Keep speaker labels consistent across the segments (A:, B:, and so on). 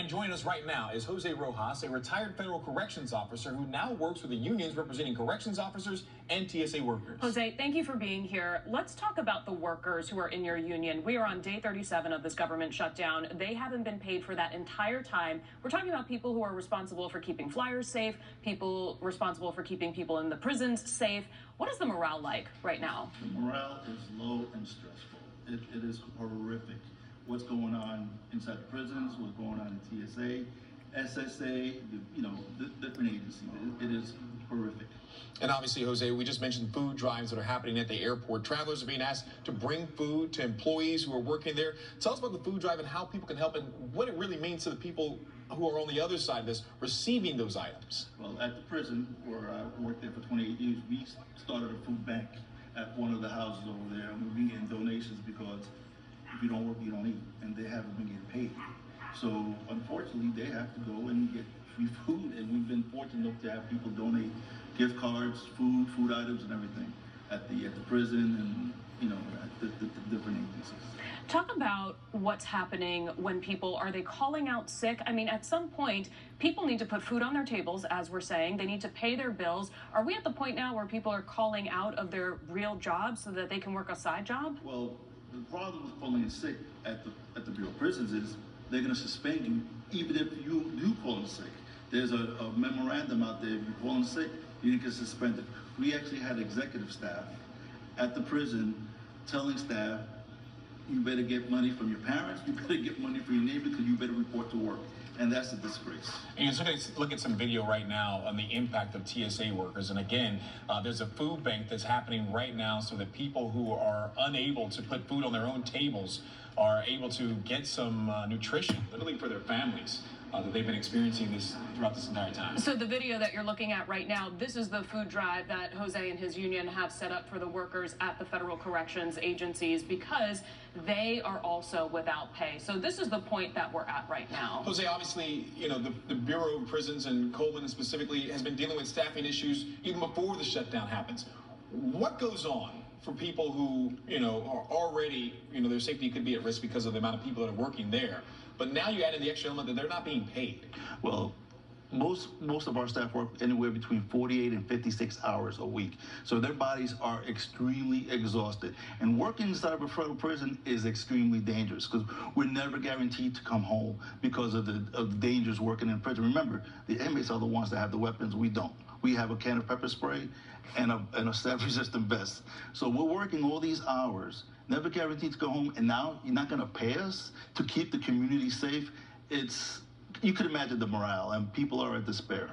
A: And joining us right now is Jose Rojas, a retired federal corrections officer who now works with the unions representing corrections officers and TSA workers.
B: Jose, thank you for being here. Let's talk about the workers who are in your union. We are on day 37 of this government shutdown. They haven't been paid for that entire time. We're talking about people who are responsible for keeping flyers safe, people responsible for keeping people in the prisons safe. What is the morale like right now?
C: The morale is low and stressful. It is horrific. What's going on inside the prisons, what's going on in TSA, SSA, the different agencies. It is horrific.
A: And obviously, Jose, we just mentioned food drives that are happening at the airport. Travelers are being asked to bring food to employees who are working there. Tell us about the food drive and how people can help and what it really means to the people who are on the other side of this, receiving those items.
C: Well, at the prison, where I worked there for 28 years, we started a food bank at one of the houses over there, and we've been getting donations because if you don't work, you don't eat, and they haven't been getting paid. So unfortunately, they have to go and get free food, and we've been fortunate enough to have people donate gift cards, food items, and everything at the prison and at the different agencies.
B: Talk about what's happening when people, are they calling out sick? I mean, at some point, people need to put food on their tables, as we're saying. They need to pay their bills. Are we at the point now where people are calling out of their real jobs so that they can work a side job?
C: Well, the problem with calling in sick at the Bureau of Prisons is they're going to suspend you even if you do call in sick. There's a memorandum out there. If you call in sick, you get suspended. We actually had executive staff at the prison telling staff, you better get money from your parents, you better get money from your neighbor, because you better report to work. And that's a disgrace.
A: And so let's look at some video right now on the impact of TSA workers. And again, there's a food bank that's happening right now so that people who are unable to put food on their own tables are able to get some nutrition, literally for their families. That they've been experiencing this throughout this entire time.
B: So the video that you're looking at right now, this is the food drive that Jose and his union have set up for the workers at the federal corrections agencies because they are also without pay. So this is the point that we're at right now.
A: Jose, obviously, the Bureau of Prisons and Coleman specifically has been dealing with staffing issues even before the shutdown happens. What goes on for people who, are already, their safety could be at risk because of the amount of people that are working there? But now you add in the extra element that they're not being paid.
C: Well, most of our staff work anywhere between 48 and 56 hours a week. So their bodies are extremely exhausted. And working inside of a federal prison is extremely dangerous because we're never guaranteed to come home because of the dangers working in prison. Remember, the inmates are the ones that have the weapons. We don't. We have a can of pepper spray and a staff-resistant vest. So we're working all these hours, never guaranteed to go home, and now you're not going to pay us to keep the community safe. You could imagine the morale, and people are at despair.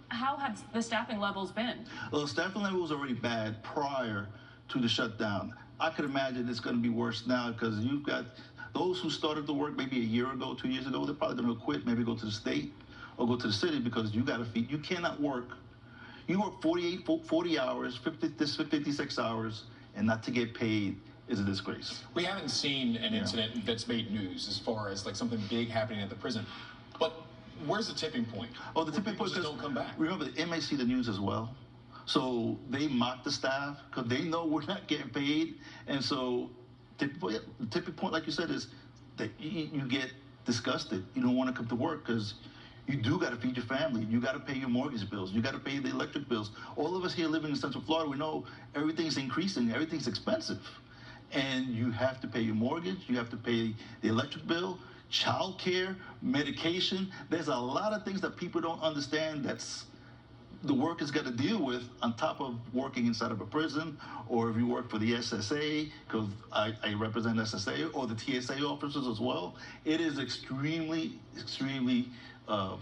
B: How have the staffing levels been?
C: Well, the staffing level was already bad prior to the shutdown. I could imagine it's going to be worse now because you've got those who started to work maybe a year ago, 2 years ago, they're probably going to quit, maybe go to the state or go to the city because you got to feed. You cannot work. You work 40 hours, 56 hours, and not to get paid is a disgrace.
A: We haven't seen an incident that's made news as far as like something big happening at the prison. But where's the tipping point?
C: Oh, the tipping point is
A: don't come back.
C: Remember, the inmates see the news as well. So they mock the staff because they know we're not getting paid. And so the tipping point, like you said, is that you get disgusted. You don't want to come to work because you do got to feed your family. You got to pay your mortgage bills. You got to pay the electric bills. All of us here living in Central Florida, we know everything's increasing. Everything's expensive. And you have to pay your mortgage. You have to pay the electric bill, child care, medication. There's a lot of things that people don't understand that's the workers got to deal with on top of working inside of a prison, or if you work for the SSA, because I represent SSA, or the TSA officers as well. It is extremely, extremely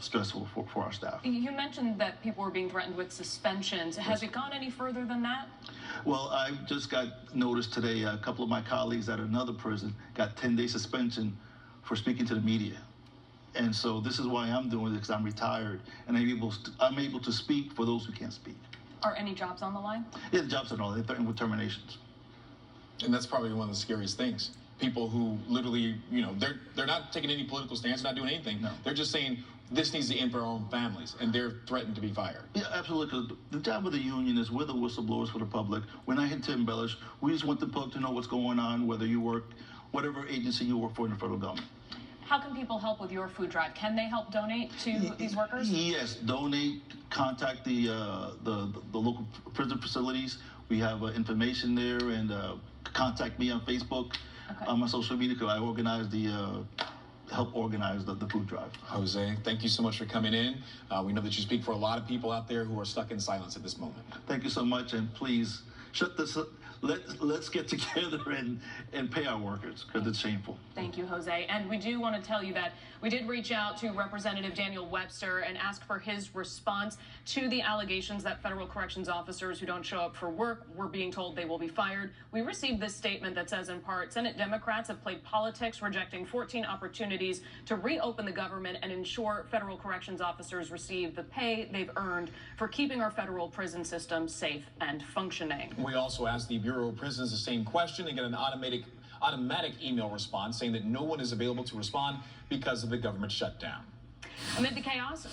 C: stressful for our staff.
B: You mentioned that people were being threatened with suspensions. Has it gone any further than that?
C: Well, I just got notice today, a couple of my colleagues at another prison got 10-day suspension for speaking to the media. And so this is why I'm doing it, because I'm retired, and I'm able to speak for those who can't speak.
B: Are any jobs on the line?
C: Yeah, the jobs are on the line. They're threatened with terminations.
A: And that's probably one of the scariest things. People who literally, they're not taking any political stance, not doing anything.
C: No.
A: They're just saying, this needs to end for our own families, and they're threatened to be fired.
C: Yeah, absolutely. 'Cause the job of the union is we're the whistleblowers for the public. We're not here to embellish. We just want the public to know what's going on, whether you work, whatever agency you work for in the federal government.
B: How can people help with your food drive? Can they help donate to these workers?
C: Yes, donate. Contact the local prison facilities. We have information there, and contact me on Facebook, on my social media, because I organize help organize the food drive.
A: Jose, thank you so much for coming in. We know that you speak for a lot of people out there who are stuck in silence at this moment.
C: Thank you so much, and please shut this up. Let's get together and pay our workers, because it's shameful.
B: Thank you, Jose. And we do want to tell you that we did reach out to Representative Daniel Webster and ask for his response to the allegations that federal corrections officers who don't show up for work, we're being told they will be fired. We received this statement that says, in part, Senate Democrats have played politics, rejecting 14 opportunities to reopen the government and ensure federal corrections officers receive the pay they've earned for keeping our federal prison system safe and functioning.
A: We also asked the Bureau of Prisons the same question and get an automatic email response saying that no one is available to respond because of the government shutdown.
B: Amid the chaos,